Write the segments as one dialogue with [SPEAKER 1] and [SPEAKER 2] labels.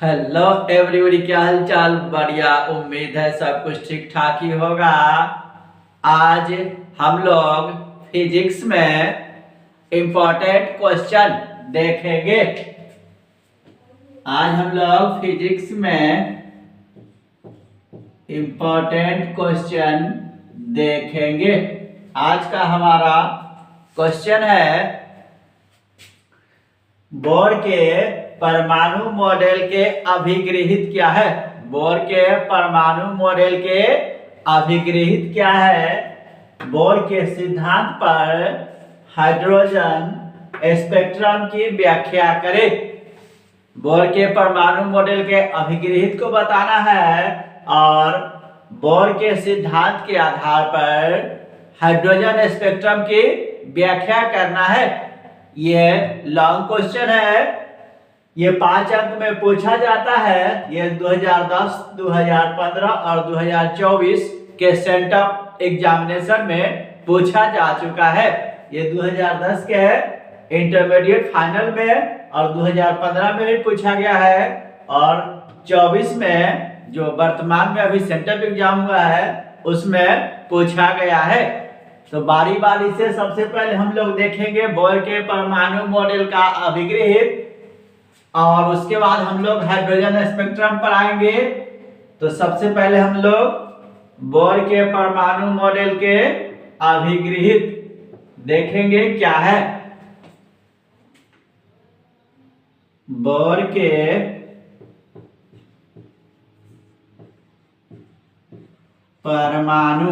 [SPEAKER 1] Hello everybody, क्या हाल चाल। बढ़िया, उम्मीद है सब कुछ ठीक ठाक ही होगा। आज हम लोग फिजिक्स में इम्पोर्टेंट क्वेश्चन देखेंगे। आज हम लोग फिजिक्स में इम्पोर्टेंट क्वेश्चन देखेंगे। आज का हमारा क्वेश्चन है बोर के परमाणु मॉडल के अभिगृहित क्या है। बोर के परमाणु मॉडल के अभिगृहित क्या है। बोर के सिद्धांत पर हाइड्रोजन स्पेक्ट्रम की व्याख्या करें। बोर के परमाणु मॉडल के अभिगृहित को बताना है और बोर के सिद्धांत के आधार पर हाइड्रोजन स्पेक्ट्रम की व्याख्या करना है। ये लॉन्ग क्वेश्चन है। ये 5 अंक में पूछा जाता है। ये 2010, 2015 और 2024 के सेंटअप एग्जामिनेशन में पूछा जा चुका है। ये 2010 के इंटरमीडिएट फाइनल में और 2015 में भी पूछा गया है और 24 में जो वर्तमान में अभी सेंटअप एग्जाम हुआ है उसमें पूछा गया है। तो बारी बारी से सबसे पहले हम लोग देखेंगे बोर के परमाणु मॉडल का अभिगृहित और उसके बाद हम लोग हाइड्रोजन स्पेक्ट्रम पर आएंगे। तो सबसे पहले हम लोग बोर के परमाणु मॉडल के अभिगृहित देखेंगे क्या है। बोर के परमाणु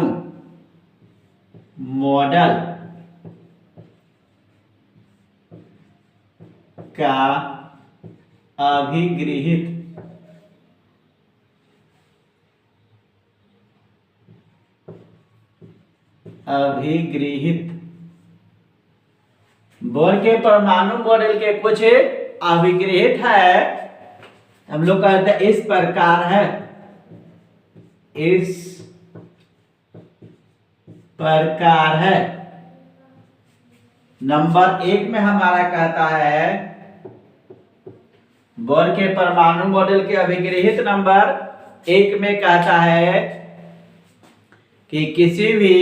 [SPEAKER 1] मॉडल का अभिगृहित बोर के परमाणु मॉडल के कुछ अभिगृहित है। हम लोग कहते हैं इस प्रकार है। इस प्रकार है। नंबर 1 में हमारा कहता है बोर के परमाणु मॉडल के अभिगृहित नंबर 1 में कहता है कि किसी भी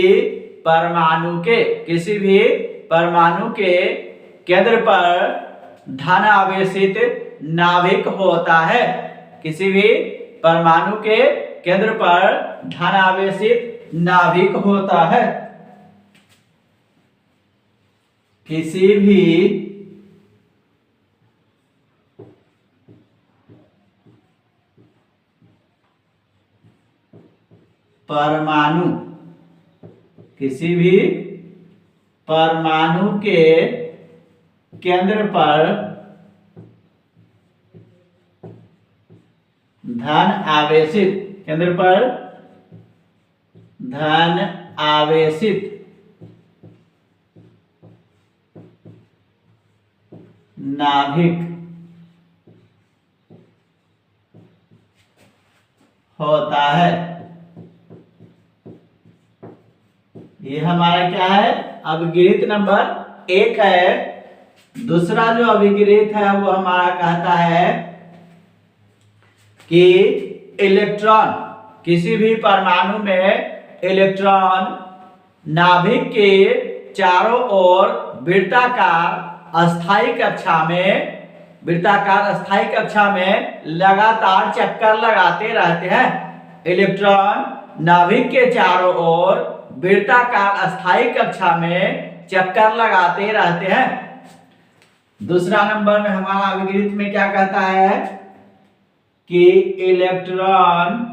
[SPEAKER 1] परमाणु के केंद्र पर धन आवेशित नाभिक होता है। किसी भी परमाणु के केंद्र पर धन आवेशित नाभिक होता है। किसी भी परमाणु के केंद्र पर धन आवेशित नाभिक होता है। ये हमारा क्या है, अभिगृहित नंबर 1 है। दूसरा जो अभिगृहित है वो हमारा कहता है कि इलेक्ट्रॉन, किसी भी परमाणु में इलेक्ट्रॉन नाभिक के चारों ओर वृत्ताकार अस्थायी कक्षा में लगातार चक्कर लगाते रहते हैं। इलेक्ट्रॉन नाभिक के चारों ओर वृत्ताकार अस्थायी कक्षा में चक्कर लगाते रहते हैं। दूसरा नंबर में हमारा अभिगृहित में क्या कहता है कि इलेक्ट्रॉन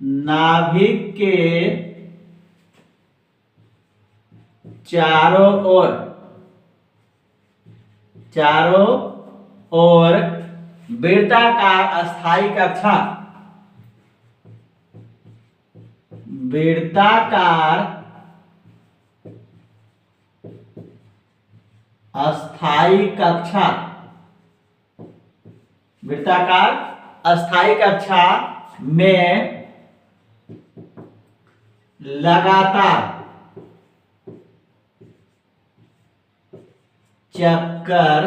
[SPEAKER 1] नाभिक के चारों ओर वृत्ताकार अस्थायी कक्षा में लगातार चक्कर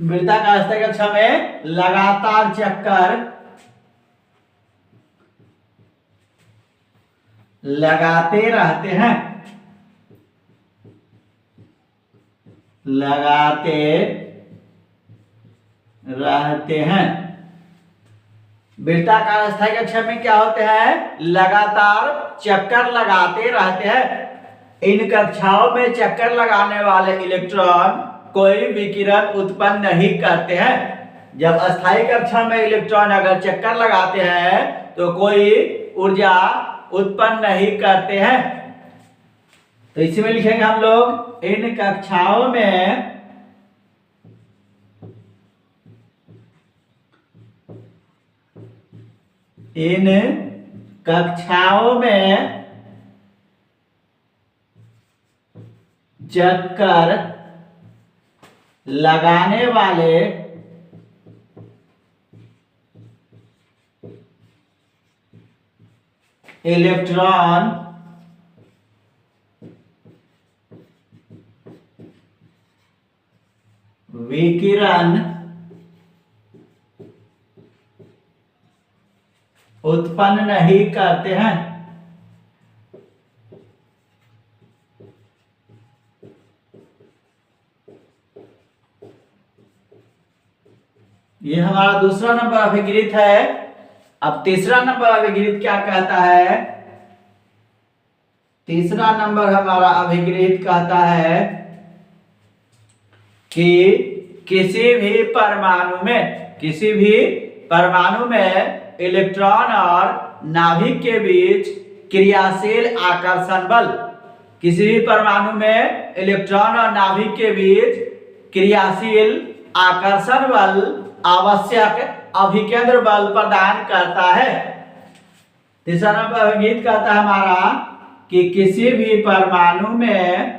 [SPEAKER 1] वृत्ताकार कक्षा में लगातार चक्कर लगाते रहते हैं, लगाते रहते हैं। वृत्ताकार स्थायी कक्षा में क्या होते हैं? लगातार चक्कर लगाते रहते हैं। इन कक्षाओं में चक्कर लगाने वाले इलेक्ट्रॉन कोई विकिरण उत्पन्न नहीं करते हैं। जब अस्थायी कक्षा में इलेक्ट्रॉन अगर चक्कर लगाते हैं तो कोई ऊर्जा उत्पन्न नहीं करते हैं। तो इसमें लिखेंगे हम लोग इन कक्षाओं में चक्कर लगाने वाले इलेक्ट्रॉन विकिरण उत्पन्न नहीं करते हैं। ये हमारा दूसरा नंबर अभिकृत है। अब तीसरा नंबर अभिकृत क्या कहता है? तीसरा नंबर हमारा अभिकृत कहता है कि किसी भी परमाणु में इलेक्ट्रॉन और नाभिक के बीच क्रियाशील आकर्षण बल, किसी भी परमाणु में इलेक्ट्रॉन और नाभिक के बीच क्रियाशील आकर्षण बल आवश्यक अभिकेंद्र बल प्रदान करता है। तीसरा नंबर अभिकृत कहता है हमारा कि किसी भी परमाणु में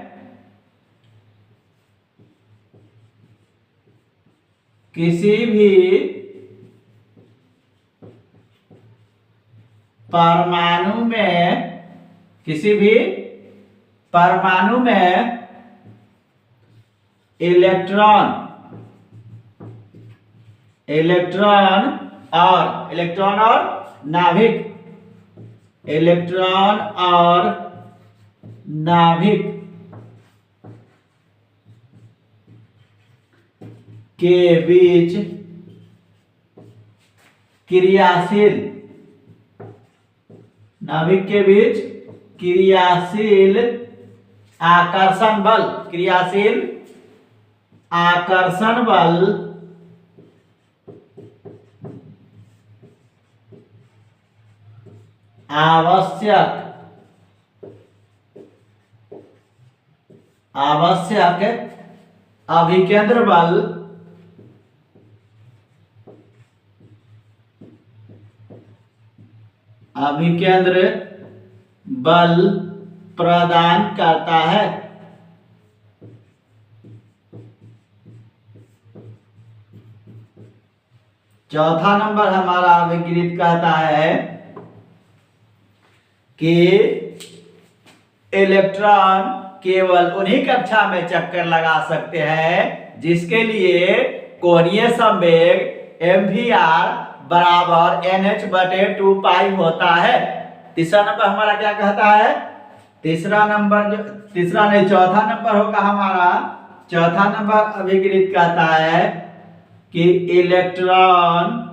[SPEAKER 1] इलेक्ट्रॉन और नाभिक के बीच क्रियाशील आकर्षण बल आवश्यक अभिकेंद्र बल प्रदान करता है। चौथा नंबर हमारा अभिकृत कहता है कि इलेक्ट्रॉन केवल उन्हीं कक्षा में चक्कर लगा सकते हैं जिसके लिए कोणीय संवेग mvr बराबर nh/2π होता है। तीसरा नंबर हमारा क्या कहता है? चौथा नंबर होगा हमारा। चौथा नंबर अभिकृत कहता है कि इलेक्ट्रॉन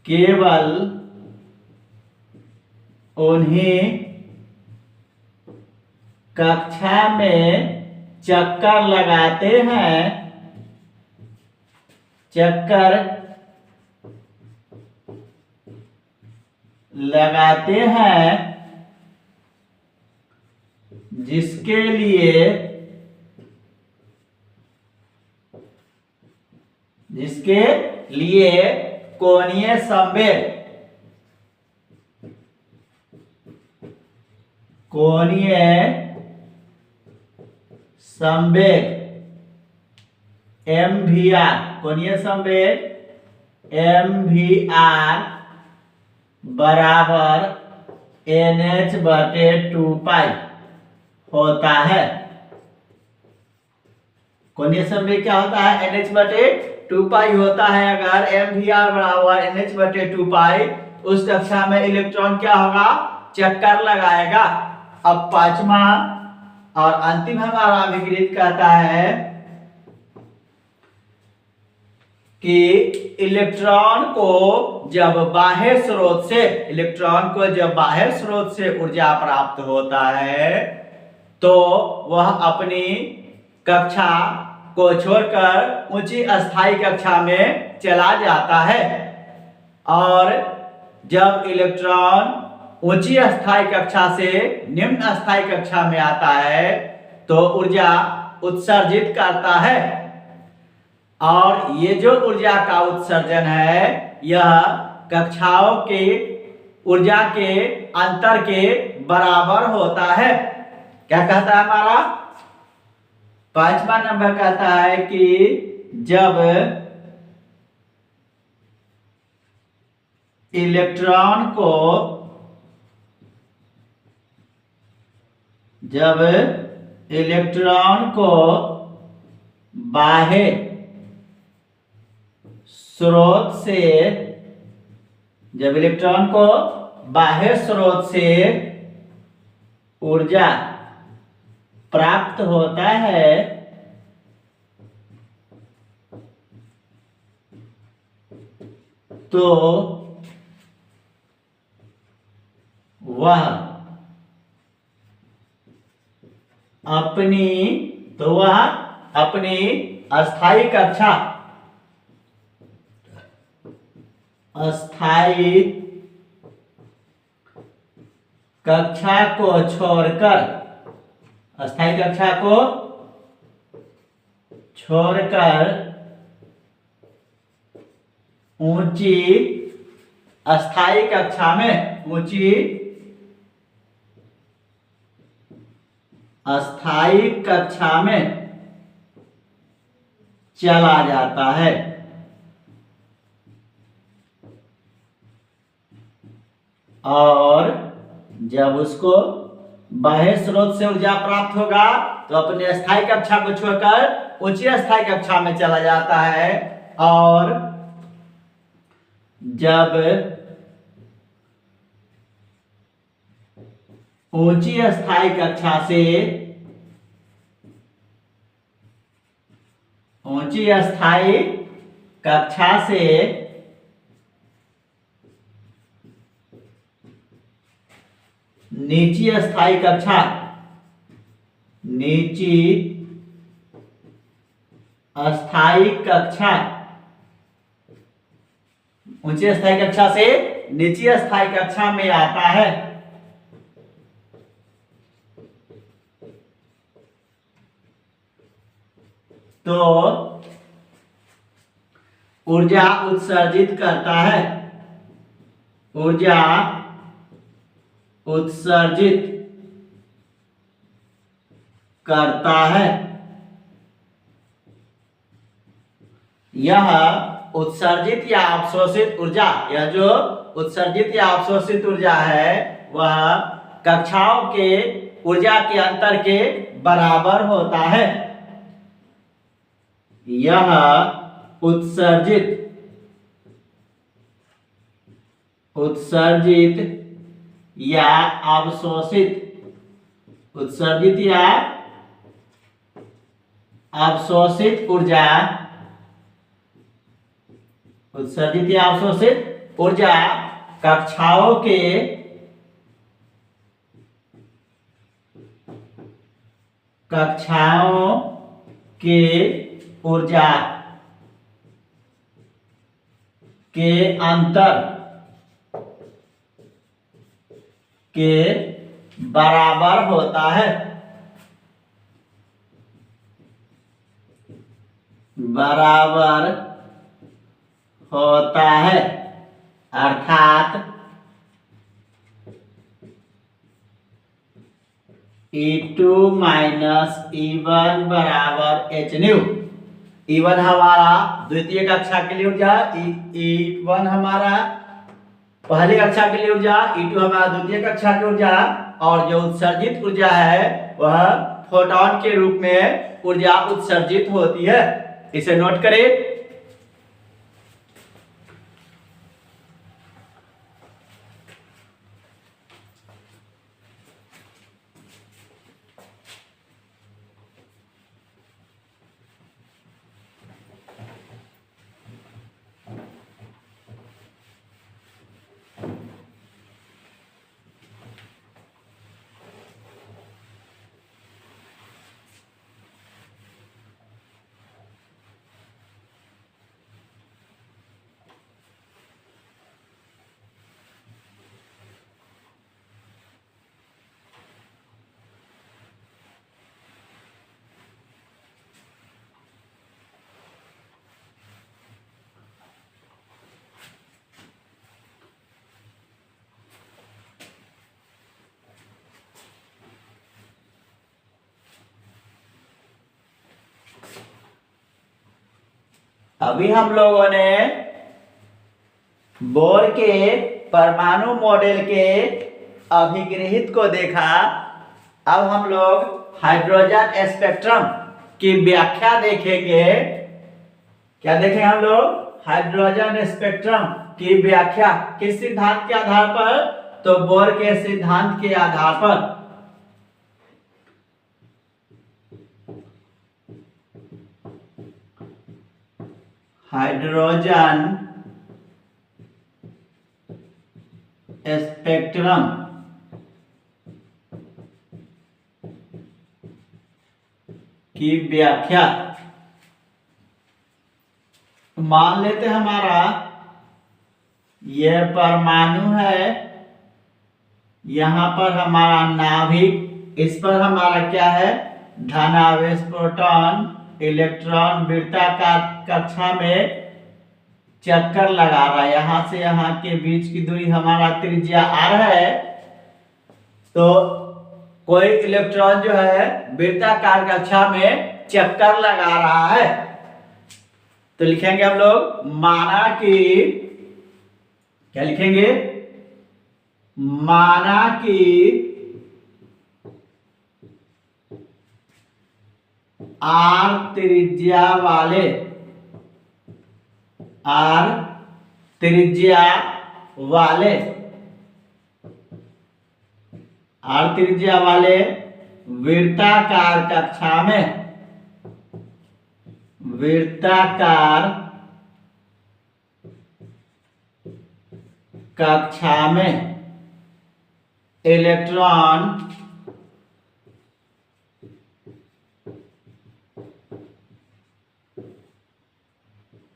[SPEAKER 1] केवल उन्हीं कक्षा में चक्कर लगाते हैं जिसके लिए कोणीय संवेग एम वी आर कोणीय संवेग एम वी आर बराबर एन एच बटे 2 पाई होता है। कोणीय संवेग क्या होता है? एन एच बटे 2 पाई होता है। अगर एम वी आर बराबर एन एच बटे 2 पाई, उस कक्षा में इलेक्ट्रॉन क्या होगा? चक्कर लगाएगा। अब पांचवा और अंतिम हमारा अभिक्रियक कहता है कि इलेक्ट्रॉन को जब बाह्य स्रोत से ऊर्जा प्राप्त होता है तो वह अपनी कक्षा को छोड़कर ऊंची अस्थायी कक्षा में चला जाता है। और जब इलेक्ट्रॉन ऊंची अस्थायी कक्षा से निम्न अस्थायी कक्षा में आता है तो ऊर्जा उत्सर्जित करता है। और ये जो ऊर्जा का उत्सर्जन है यह कक्षाओं के ऊर्जा के अंतर के बराबर होता है। क्या कहता है हमारा? पांचवा नंबर कहता है कि जब इलेक्ट्रॉन को बाह्य स्रोत से ऊर्जा प्राप्त होता है तो वह अपनी अस्थायी कक्षा को छोड़कर ऊंची अस्थायी कक्षा में चला जाता है। और जब उसको बाह्य स्रोत से ऊर्जा प्राप्त होगा तो अपने अस्थायी कक्षा को छोड़कर ऊंची अस्थायी कक्षा में चला जाता है। और जब ऊंची अस्थायी कक्षा से नीची अस्थायी कक्षा ऊंची अस्थायी कक्षा से नीची अस्थायी कक्षा में आता है तो ऊर्जा उत्सर्जित करता है। यह उत्सर्जित या अवशोषित ऊर्जा है वह कक्षाओं के ऊर्जा के अंतर के बराबर होता है। यह उत्सर्जित या अवशोषित ऊर्जा कक्षाओं के ऊर्जा के अंतर के बराबर होता है। अर्थात E2 - E1 बराबर h न्यू। E1 हमारा द्वितीय कक्षा के लिए ऊर्जा, E1 हमारा पहली कक्षा के लिए ऊर्जा, E2 हमारा द्वितीय कक्षा की ऊर्जा, और जो उत्सर्जित ऊर्जा है वह फोटोन के रूप में ऊर्जा उत्सर्जित होती है। इसे नोट करें। अभी हम लोगों ने बोर के परमाणु मॉडल के अभिग्रहित को देखा। अब हम लोग हाइड्रोजन स्पेक्ट्रम की व्याख्या देखेंगे। क्या देखेंगे हम लोग? हाइड्रोजन स्पेक्ट्रम की व्याख्या किस सिद्धांत के आधार पर? तो बोर के सिद्धांत के आधार पर। हाइड्रोजन स्पेक्ट्रम की व्याख्या मान लेते हैं हमारा यह परमाणु है, यहां पर हमारा नाभिक, इस पर हमारा क्या है? धनावेश प्रोटॉन, इलेक्ट्रॉन वृत्ताकार कक्षा में चक्कर लगा रहा है। यहां से यहां के बीच की दूरी हमारा त्रिज्या r है। तो कोई इलेक्ट्रॉन जो है वृत्ताकार कक्षा में चक्कर लगा रहा है। तो लिखेंगे हम लोग, माना कि, क्या लिखेंगे? माना कि आर त्रिज्या वाले, आर त्रिज्या वाले, आर त्रिज्या वाले वृत्ताकार कक्षा में, वृत्ताकार कक्षा में इलेक्ट्रॉन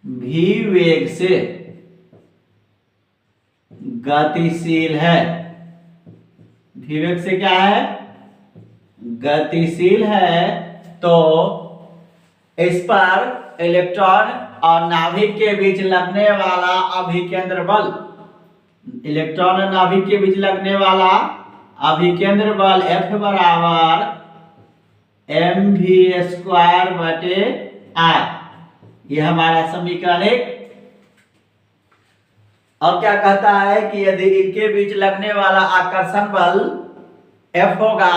[SPEAKER 1] भी वेग से गतिशील है। भी वेग से क्या है? गतिशील है। तो इस पर इलेक्ट्रॉन और नाभिक के बीच लगने वाला अभिकेंद्र बल, इलेक्ट्रॉन और नाभिक के बीच लगने वाला अभिकेंद्र बल F बराबर mv²/r। यह हमारा समीकरण 1। और क्या कहता है कि यदि इनके बीच लगने वाला आकर्षण बल F होगा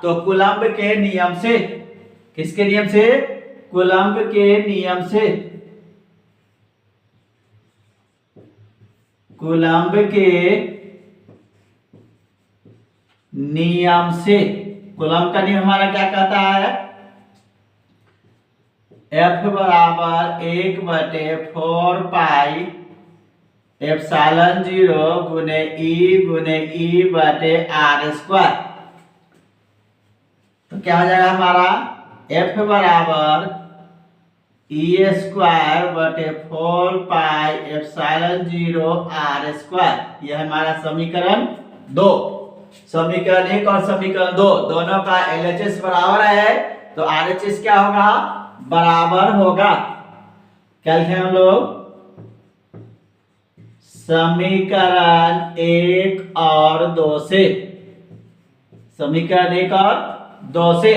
[SPEAKER 1] तो कूलम्ब के नियम से, किसके नियम से? कूलम्ब के नियम से, कूलम्ब के नियम से, कूलम्ब का नियम हमारा क्या कहता है? F बराबर 1/4 पाई एप्सिलॉन 0 गुने E/r²। तो क्या हो जाएगा हमारा? F बराबर E²/4 पाई एप्सिलॉन 0 r²। यह हमारा समीकरण 2। समीकरण 1 और समीकरण 2 दोनों का LHS बराबर है, तो RHS क्या होगा? बराबर होगा। क्या लिखे हम लोग? समीकरण 1 और 2 से, समीकरण 1 और 2 से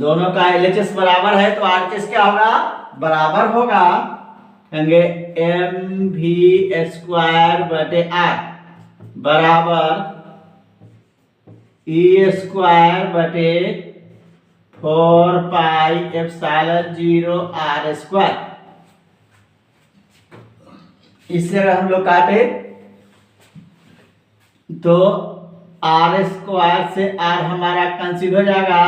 [SPEAKER 1] दोनों का LHS बराबर है तो RHS क्या होगा, बराबर होगा। कहेंगे mv² बटे r बराबर e² बटे 4πε0 r²। इससे अगर हम लोग काटे तो r² से r हमारा कैंसिल हो जाएगा,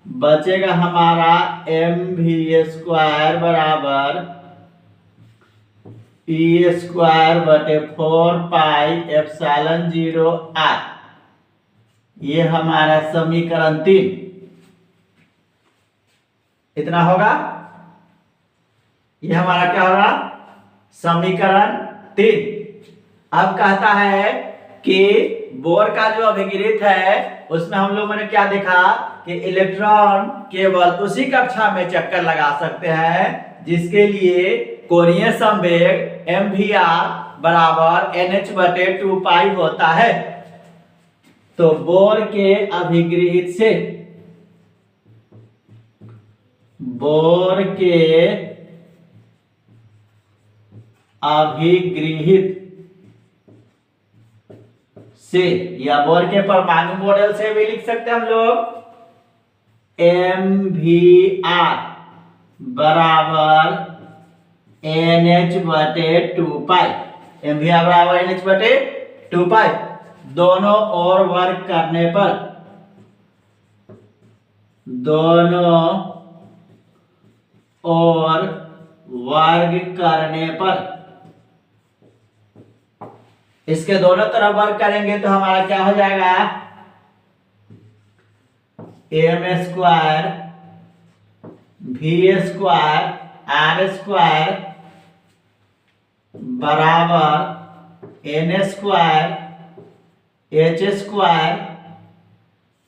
[SPEAKER 1] बचेगा हमारा mv² बराबर e² बटे 4πε0 r। ये हमारा समीकरण 3 इतना होगा। ये हमारा क्या होगा, समीकरण 3। अब कहता है कि बोर का जो अभिगिरित है उसमें हम लोगों ने क्या देखा कि इलेक्ट्रॉन केवल उसी कक्षा में चक्कर लगा सकते हैं जिसके लिए कोणीय संवेग mvr बराबर nh बटे 2 होता है। तो बोर के अभिगृहित से या बोर के परमाणु मॉडल से भी लिख सकते हैं हम लोग mvr बराबर nh बटे 2 mvr बराबर nh बटे 2 दोनों ओर वर्ग करने पर इसके दोनों तरफ वर्ग करेंगे तो हमारा क्या हो जाएगा, m² v² r² बराबर n² h²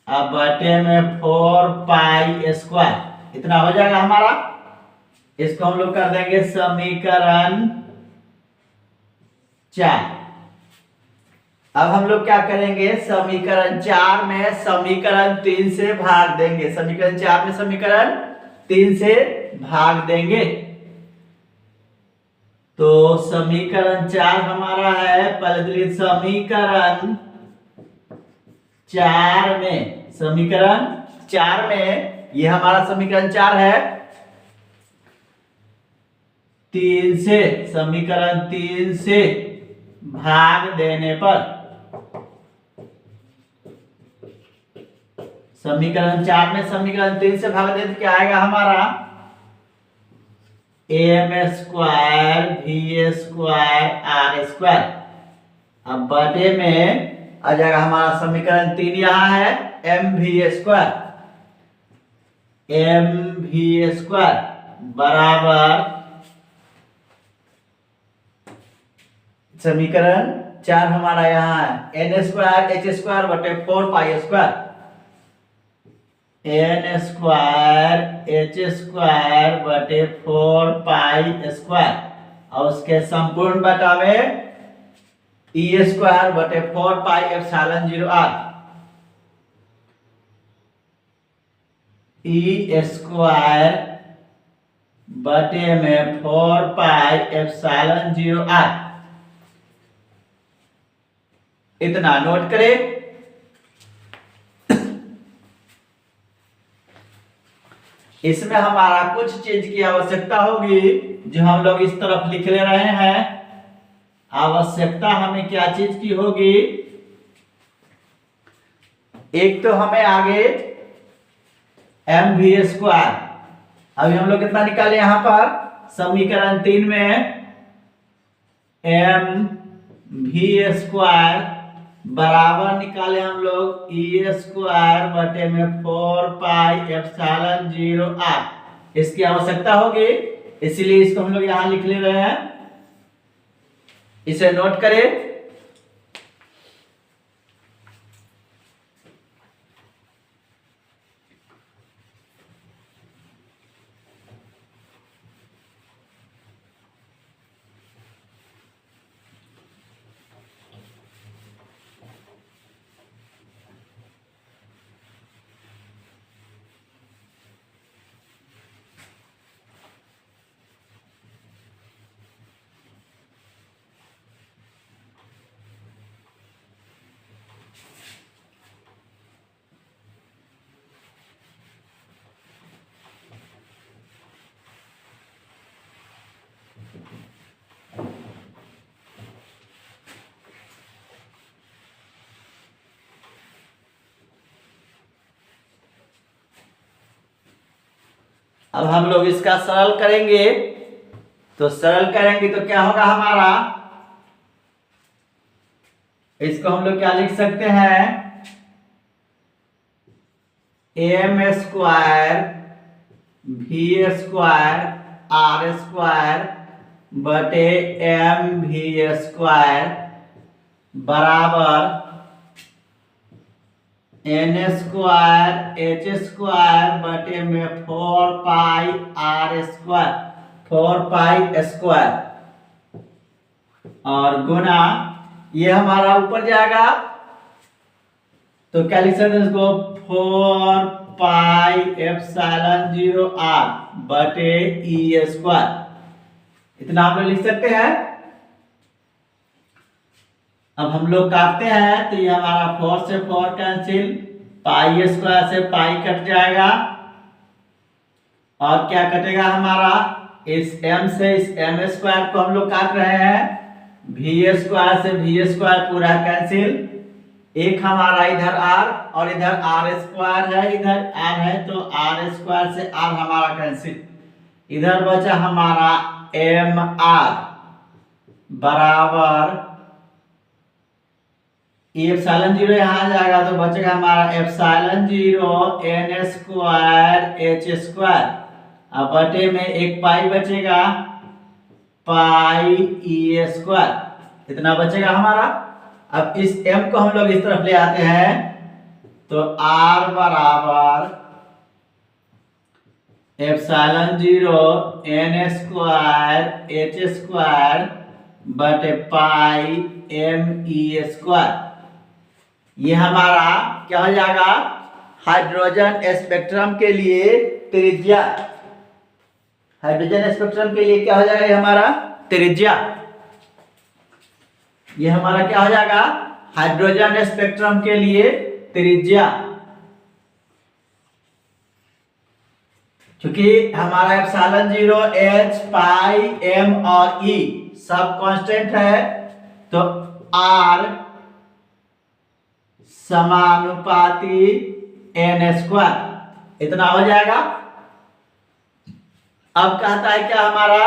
[SPEAKER 1] अब बटे में 4π²। इतना हो जाएगा हमारा। इसको हम लोग कर देंगे समीकरण 4। अब हम लोग क्या करेंगे, समीकरण 4 में समीकरण 3 से भाग देंगे। समीकरण 4 में समीकरण 3 से भाग देंगे तो समीकरण 4 हमारा है, पहले समीकरण 4 में ये हमारा समीकरण 4 है। समीकरण 3 से भाग देने पर समीकरण 4 में समीकरण 3 से भाग देने क्या आएगा हमारा, m² v² r²। अब बटे में आ जाएगा हमारा समीकरण 3 यहां है mv² बराबर समीकरण 4 हमारा यहाँ है n² h² बटे 4π²। n² h² बटे 4π² और उसके संपूर्ण बटा में e² बटे 4πε0 r। e² बटे में 4πε0 r। इतना नोट करें। इसमें हमारा कुछ चीज की आवश्यकता होगी जो हम लोग इस तरफ लिख ले रहे हैं। आवश्यकता हमें क्या चीज की होगी, एक तो हमें आगे mv², अभी हम लोग कितना निकाले यहां पर समीकरण 3 में mv² बराबर निकाले हम लोग e² बटे में 4πε0 r। इसकी आवश्यकता होगी इसलिए इसको हम लोग यहां लिख ले रहे हैं। इसे नोट करें। अब हम लोग इसका सरल करेंगे, तो सरल करेंगे तो क्या होगा हमारा, इसको हम लोग क्या लिख सकते हैं, एम स्क्वायर भी स्क्वायर आर स्क्वायर बटे एम भी स्क्वायर बराबर एन स्क्वायर एच स्क्वायर बटे में 4 पाई आर स्क्वायर 4 पाई स्क्वायर और गुना ये हमारा ऊपर जाएगा तो क्या लिख सकते हैं इसको 4 पाई एप्सिलॉन 0 आर बटे ई स्क्वायर, इतना हम लोग लिख सकते हैं। अब हम लोग काटते हैं तो ये हमारा 4 से 4 कैंसिल, पाई स्क्वायर से पाई कट जाएगा और क्या कटेगा हमारा, इस m से इस m स्क्वायर को हम लोग काट रहे हैं, v स्क्वायर से v स्क्वायर पूरा कैंसिल, एक हमारा इधर r और इधर r स्क्वायर है, इधर r है तो r स्क्वायर से r हमारा कैंसिल, इधर बचा हमारा mr बराबर एप्सिलॉन 0 यहाँ आ जाएगा तो बचेगा हमारा epsilon 0 n square h square, अब बटे में एक पाई बचेगा पाई ई स्क्वायर, इतना बचेगा हमारा। अब इस m को हम लोग इस तरफ ले आते हैं तो r बराबर epsilon 0 n square h square बटे पाई m ई स्क्वायर, ये हमारा क्या हो जाएगा, हाइड्रोजन स्पेक्ट्रम के लिए त्रिज्या, हाइड्रोजन स्पेक्ट्रम के लिए क्या हो जाएगा, ये हमारा त्रिज्या, ये हमारा क्या हो जाएगा, हाइड्रोजन स्पेक्ट्रम के लिए त्रिज्या, क्योंकि हमारा एप्सिलॉन 0 h पाई m और e सब कांस्टेंट है तो r समानुपाती n स्क्वायर, इतना हो जाएगा। अब कहता है क्या हमारा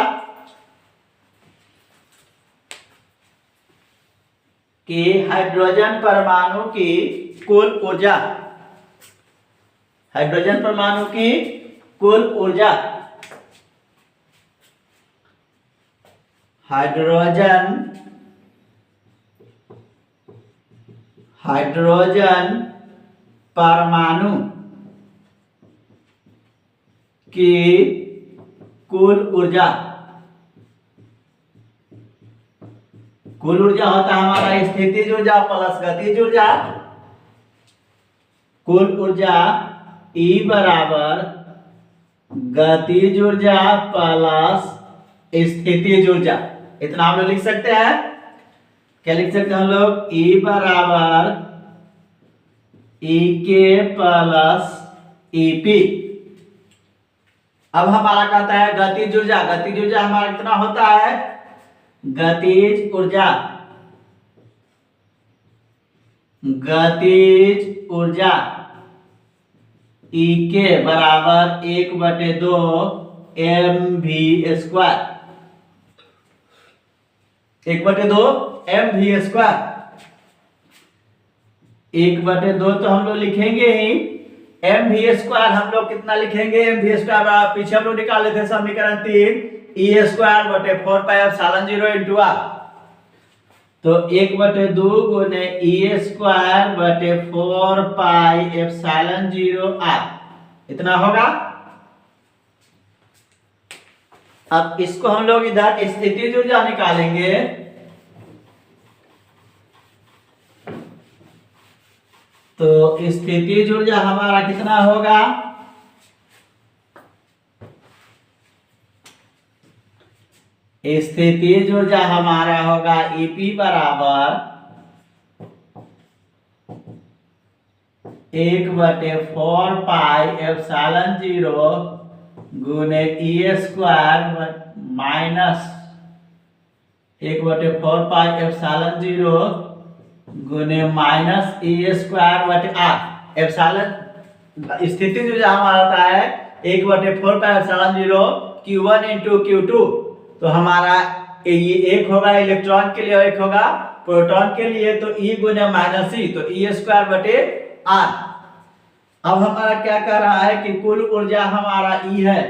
[SPEAKER 1] कि हाइड्रोजन परमाणु की कुल ऊर्जा, हाइड्रोजन परमाणु की कुल ऊर्जा, हाइड्रोजन परमाणु की कुल ऊर्जा, कुल ऊर्जा होता है हमारा स्थितिज ऊर्जा प्लस गतिज ऊर्जा, कुल ऊर्जा E बराबर गतिज ऊर्जा प्लस स्थितिज ऊर्जा, इतना हम लोग लिख सकते हैं। क्या लिख सकते हैं हम लोग, E बराबर E के प्लस EP। अब हमारा कहता है गतिज ऊर्जा, गतिज ऊर्जा हमारा कितना होता है, गतिज ऊर्जा, गतिज ऊर्जा E के बराबर 1/2 mv स्क्वायर, 1/2 mv स्क्वायर, 1/2 तो हम लोग लिखेंगे ही, mv स्क्वायर हम लोग कितना लिखेंगे, mv स्क्वायर पीछे हम लोग निकाले थे समीकरण 3 e स्क्वायर बटे 4 पाई एप्सिलॉन 0 इनटू r, तो 1/2 गुने e स्क्वायर बटे 4 पाई एप्सिलॉन 0 r, इतना होगा। अब इसको हम लोग इधर स्थितिज ऊर्जा निकालेंगे, तो स्थितिज ऊर्जा हमारा कितना होगा, स्थितिज ऊर्जा हमारा होगा EP बराबर 1/4 पाई एप्सिलॉन 0 गुने E square minus 1/4 pi epsilon 0 गुने माइनस E स्क्वायर बटे r, एप्सिलॉन स्थितिज ऊर्जा हमारा होता है 1/4π0 Q1 इंटू Q2। तो हमारा ये एक होगा इलेक्ट्रॉन के लिए और एक होगा प्रोटॉन के लिए, तो E गुने माइनस ई, तो E²/r। अब हमारा क्या कर रहा है कि कुल ऊर्जा हमारा E है,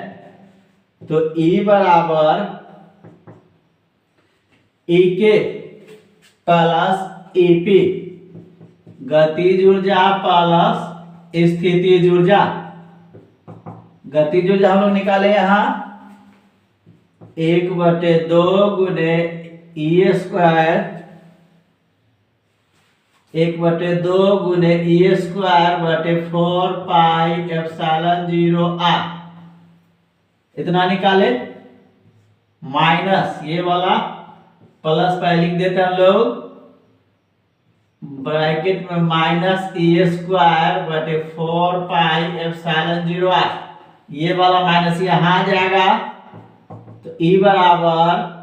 [SPEAKER 1] तो E बराबर EK प्लस EP, गतिज ऊर्जा प्लस स्थितिज ऊर्जा। गतिज ऊर्जा हम लोग निकाले यहाँ 1/2 गुने E², 1/2 गुने E²/4πε0r, इतना निकाले, माइनस ये वाला प्लस पहले लिख देते हैं हम लोग ब्रैकेट में, माइनस E²/4πε0r, ये वाला माइनस यहां आ जाएगा, तो E बराबर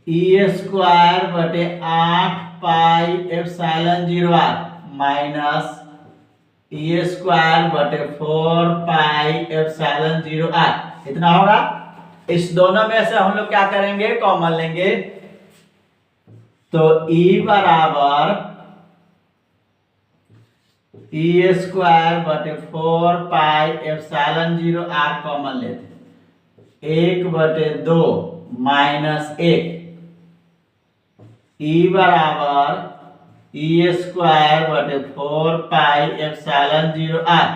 [SPEAKER 1] E²/8πε0r माइनस E²/4πε0r, इतना होगा। इस दोनों में से हम लोग क्या करेंगे, कॉमन लेंगे, तो E बराबर E²/4πε0r कॉमन लेते, 1/2 माइनस 1, E बराबर E²/4πε0r,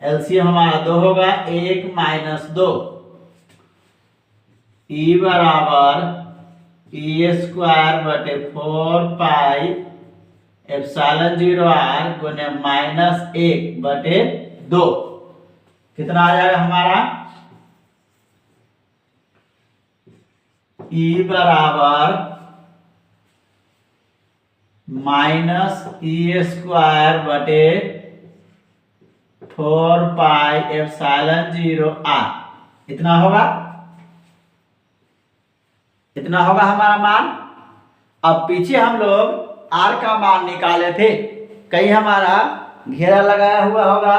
[SPEAKER 1] एलसीएम हमारा 2 होगा, 1 माइनस 2, E बराबर E²/4πε0r गुने माइनस 1/2, कितना आ जाएगा हमारा, E बराबर माइनस E²/4πε0r, इतना होगा, इतना होगा हमारा मान। अब पीछे हम लोग R का मान निकाले थे, कहीं हमारा घेरा लगाया हुआ होगा,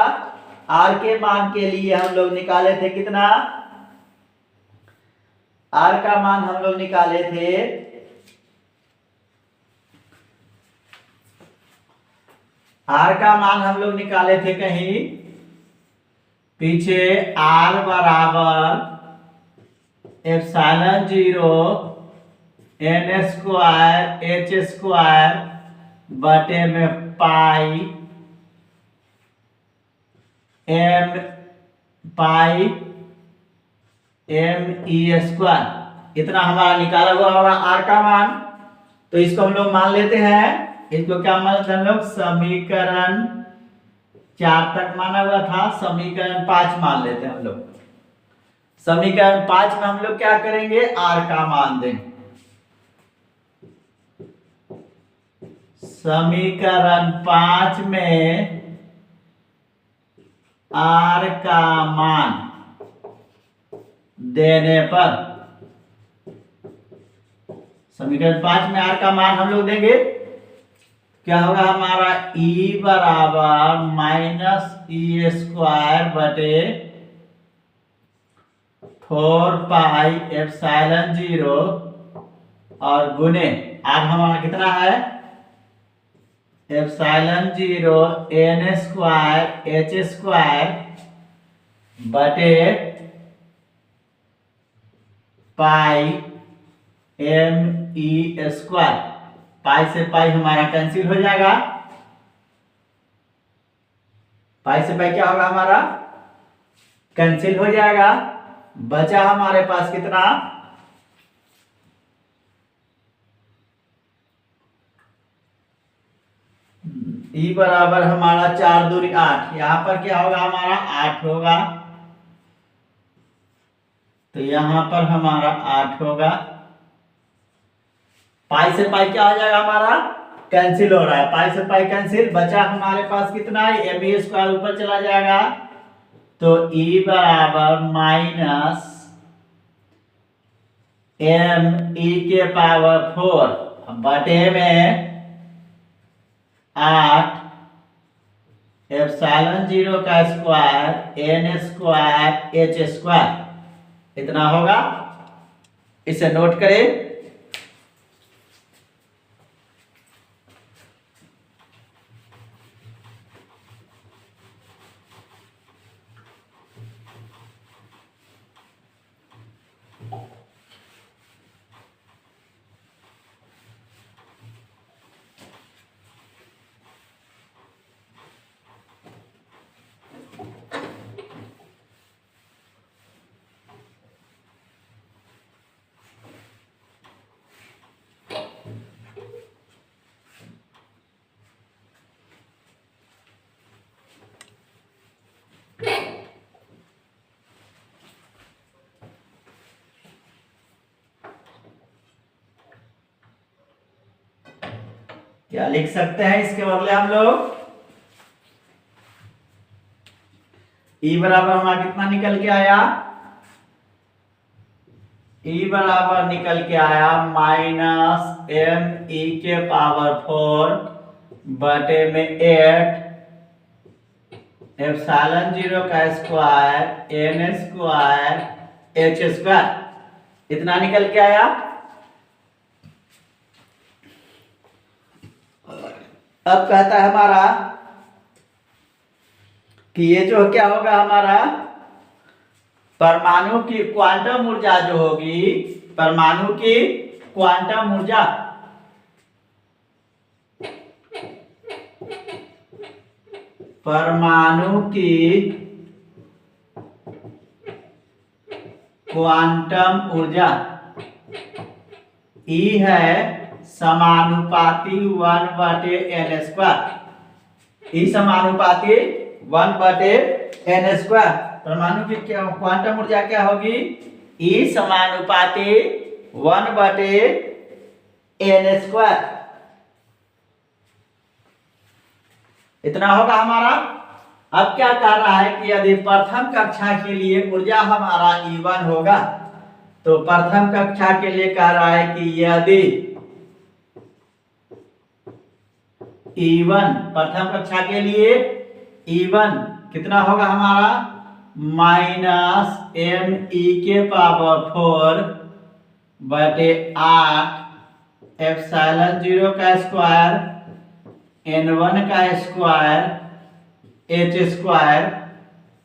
[SPEAKER 1] R के मान के लिए हम लोग निकाले थे कितना, R का मान हम लोग निकाले थे कहीं पीछे, R बराबर ε0 n² बटे में पाई me², इतना हमारा निकाला हुआ होगा R का मान। तो इसको हम लोग मान लेते हैं, इसको क्या मान लेते हैं हम लोग, समीकरण 4 तक माना हुआ था, समीकरण 5 मान लेते हैं हम लोग। समीकरण 5 में हम लोग क्या करेंगे, R का मान देंगे, समीकरण 5 में R का मान देने पर, समीकरण 5 में R का मान हम लोग देंगे, क्या होगा हमारा, E बराबर माइनस E²/4πε0 और गुने R हमारा कितना है, ε0 n² बटे पाई me², पाई से पाई हमारा कैंसिल हो जाएगा, पाई से पाई क्या होगा हमारा, कैंसिल हो जाएगा, बचा हमारे पास कितना, E बराबर हमारा 4 दूनी 8, यहां पर क्या होगा हमारा 8 होगा, तो यहां पर हमारा 8 होगा, पाई से पाई क्या हो जाएगा हमारा, कैंसिल हो रहा है, पाई से पाई कैंसिल, बचा हमारे पास कितना है, me² ऊपर चला जाएगा, तो E बराबर माइनस me⁴ बटे में 8 ε0 एप्सिलॉन जीरो का square n square h square इतना होगा। इसे नोट करें। क्या लिख सकते हैं इसके बदले हम लोग? ई बराबर हमारा कितना निकल के आया? ई बराबर निकल के आया माइनस एम ई के पावर 4 बटे में 8 एप्सिलॉन जीरो का square n square h square इतना निकल के आया। अब कहता है हमारा कि ये जो क्या होगा हमारा परमाणु की क्वांटम ऊर्जा जो होगी, परमाणु की क्वांटम ऊर्जा परमाणु की क्वांटम ऊर्जा ई है समानुपाती 1 बटे एन स्क्वायर। ई समानुपाती 1 बटे एन स्क्वायर। परमाणु की क्वांटम ऊर्जा क्या होगी? ई समानुपाती 1 बटे एन स्क्वायर इतना होगा हमारा। अब क्या कह रहा है कि यदि प्रथम कक्षा के लिए ऊर्जा हमारा E1 होगा, तो प्रथम कक्षा के लिए कह रहा है कि यदि E1 प्रथम कक्षा के लिए E1 कितना होगा हमारा? माइनस एम ई के पावर 4 बटे 8 एप्सिलॉन जीरो का स्क्वायर n1 का स्क्वायर h स्क्वायर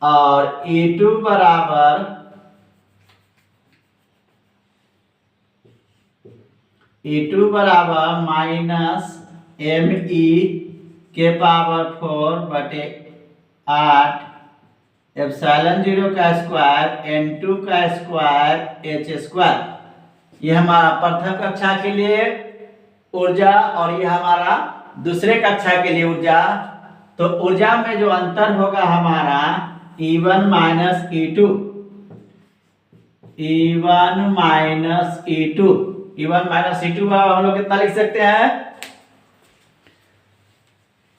[SPEAKER 1] और E2 बराबर माइनस एम ई के पावर 4 बटे 8 एप्सिलॉन जीरो का स्क्वायर n2 का स्क्वायर h स्क्वायर। ये हमारा प्रथम कक्षा के लिए ऊर्जा और ये हमारा दूसरे कक्षा के लिए ऊर्जा। तो ऊर्जा में जो अंतर होगा हमारा E1 minus E2, E1 minus E2, E1 minus E2 बराबर हम लोग कितना लिख सकते हैं?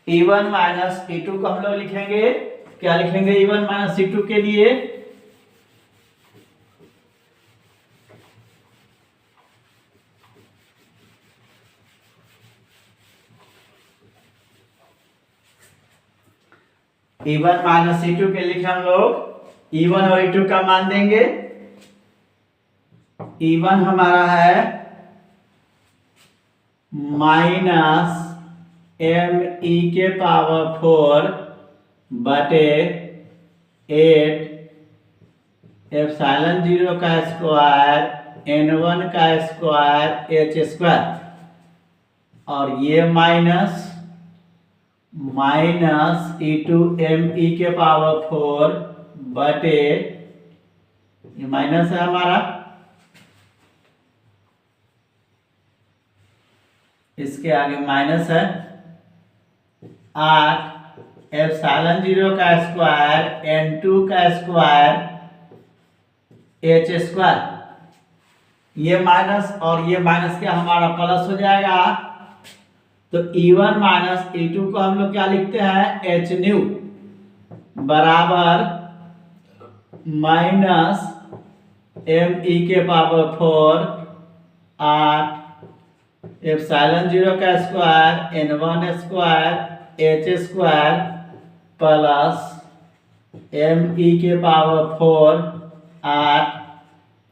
[SPEAKER 1] E1 माइनस E2 को हम लोग लिखेंगे, क्या लिखेंगे E1 माइनस E2 के लिए? E1 माइनस E2 के लिखे हम लोग E1 और E2 का मान देंगे। E1 हमारा है माइनस एम ई के पावर 4 बटे 8 एप्सिलॉन जीरो का स्क्वायर n1 का स्क्वायर h स्क्वायर और ये माइनस E2 एम ई के पावर 4 बटे ये माइनस है हमारा, इसके आगे माइनस है 8 एप्सिलॉन जीरो का स्क्वायर n2 का स्क्वायर h स्क्वायर। ये माइनस और ये माइनस क्या हमारा प्लस हो जाएगा। तो E1 माइनस E2 को हम लोग क्या लिखते हैं? h न्यू बराबर माइनस एम ई के पावर 4 8 एप्सिलॉन जीरो का square n1 square h square plus m e के पावर 4 8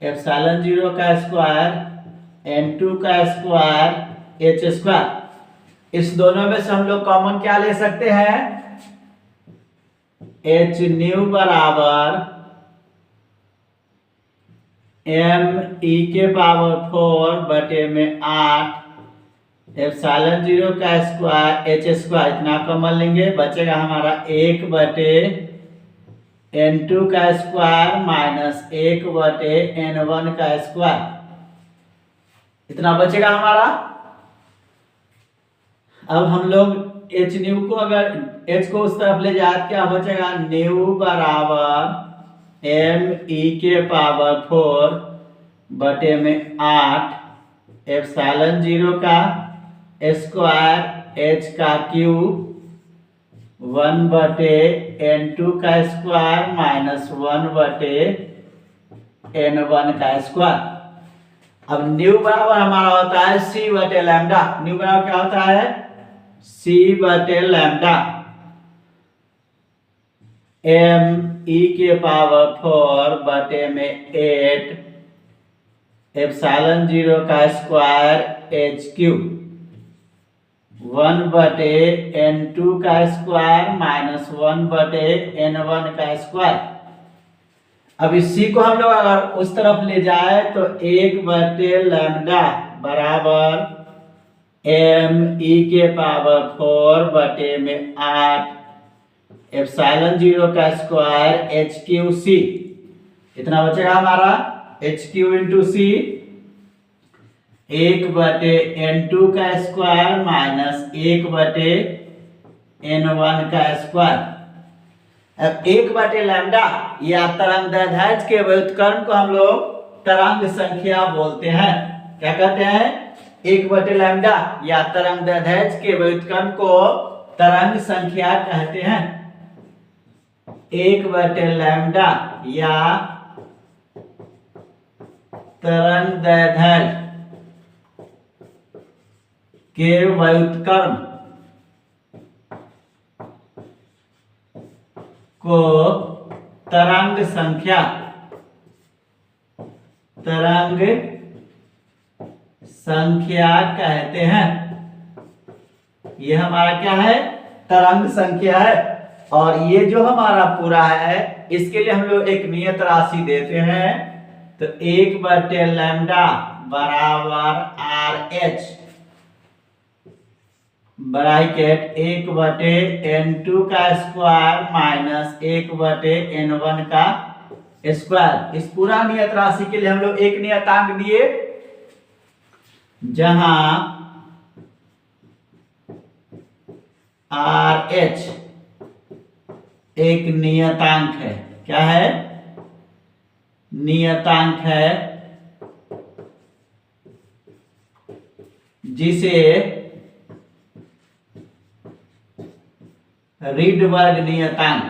[SPEAKER 1] एप्सिलॉन 0 का स्क्वायर n2 का स्क्वायर एच स्क्वायर। इस दोनों में से हम लोग कॉमन क्या ले सकते हैं? एच न्यू बराबर एम ई के पावर 4 बटे में 8 एप्सिलॉन 0 का स्क्वायर एच स्क्वायर। इतना कॉमन लेंगे, बचेगा हमारा 1 बटे n2 का स्क्वायर माइनस 1 बटे n1 का स्क्वायर। इतना बचेगा हमारा। अब हम लोग एच न्यू को, अगर एच को उस तरफ ले जाए क्या बचेगा? न्यू बराबर एम ई के पावर 4 बटे में 8 एप्सिलॉन 0 का स्क्वायर एच का क्यूब 1 बटे n2 का स्क्वायर माइनस 1 बटे n1 का स्क्वायर। अब न्यू बराबर हमारा होता है सी बटे लैम्डा। न्यू बराबर क्या होता है? सी बटे लैम्डा। एम ई के पावर 4 बटे में 8 एप्सिलॉन 0 का स्क्वायर एच क्यूब 1 बटे n2 का स्क्वायर माइनस 1 बटे n1 का स्क्वायर। अब इसी को हम लोग अगर उस तरफ ले जाए तो 1 बटे लैम्डा बराबर एम ई के पावर 4 बटे में 8 एप्सिलॉन 0 का स्क्वायर एच क्यू सी। इतना बचेगा हमारा एच क्यू इंटू सी 1 बटे n2 का स्क्वायर माइनस 1 बटे n1 का स्क्वायर। अब 1 बटे लैम्डा या तरंग दैर्ध्य के व्युत्क्रम को हम लोग तरंग संख्या बोलते हैं। क्या कहते हैं? 1 बटे लैम्डा या तरंग दैर्ध्य के व्युत्क्रम को तरंग संख्या कहते हैं। 1 बटे लैम्डा या तरंग दैर्ध्य के व्युत्क्रम को तरंग संख्या कहते हैं। ये हमारा क्या है? तरंग संख्या है। और ये जो हमारा पूरा है इसके लिए हम लोग एक नियत राशि देते हैं। तो 1 बटे लैम्डा बराबर आर एच ब्रैकेट 1 बटे n2 का स्क्वायर माइनस 1 बटे n1 का स्क्वायर। इस पूरा नियत राशि के लिए हम लोग एक नियतांक दिए, जहां आर एच एक नियतांक है। क्या है? नियतांक है, जिसे रीडबर्ग नियतांक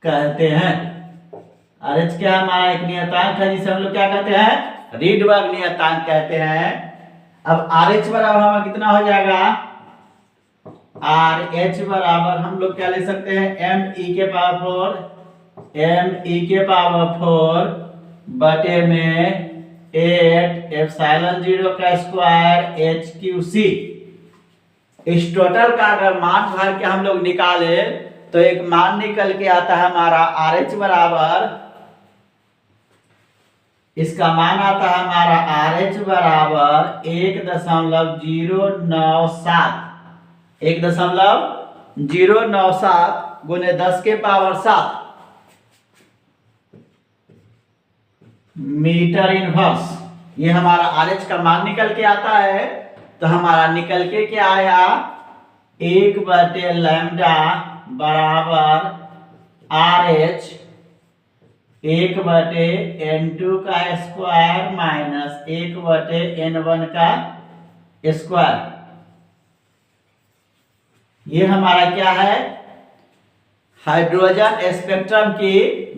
[SPEAKER 1] कहते हैं। आरएच क्या हमारा एक नियतांक है जिसे हम लोग क्या कहते हैं? रीडबर्ग नियतांक कहते हैं। अब आरएच बराबर हमारा कितना हो जाएगा? आर एच बराबर हम लोग क्या ले सकते हैं? एम ई के पावर 4 बटे में 8 एप्सिलॉन 0 का स्क्वायर एच क्यू सी। इस टोटल का अगर मान भर के हम लोग निकाले तो एक मान निकल के आता है हमारा आर एच बराबर, इसका मान आता है हमारा आर एच बराबर 1.097 गुने 10 के पावर 7 मीटर इनवर्स। ये हमारा आरएच का मान निकल के आता है। तो हमारा निकल के क्या आया? 1 बटे लैम्डा बराबर आर एच 1 बटे n2 का स्क्वायर माइनस 1 बटे n1 का स्क्वायर। ये हमारा क्या है? हाइड्रोजन स्पेक्ट्रम की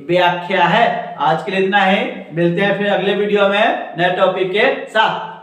[SPEAKER 1] व्याख्या है। आज के लिए इतना ही, मिलते हैं फिर अगले वीडियो में नए टॉपिक के साथ।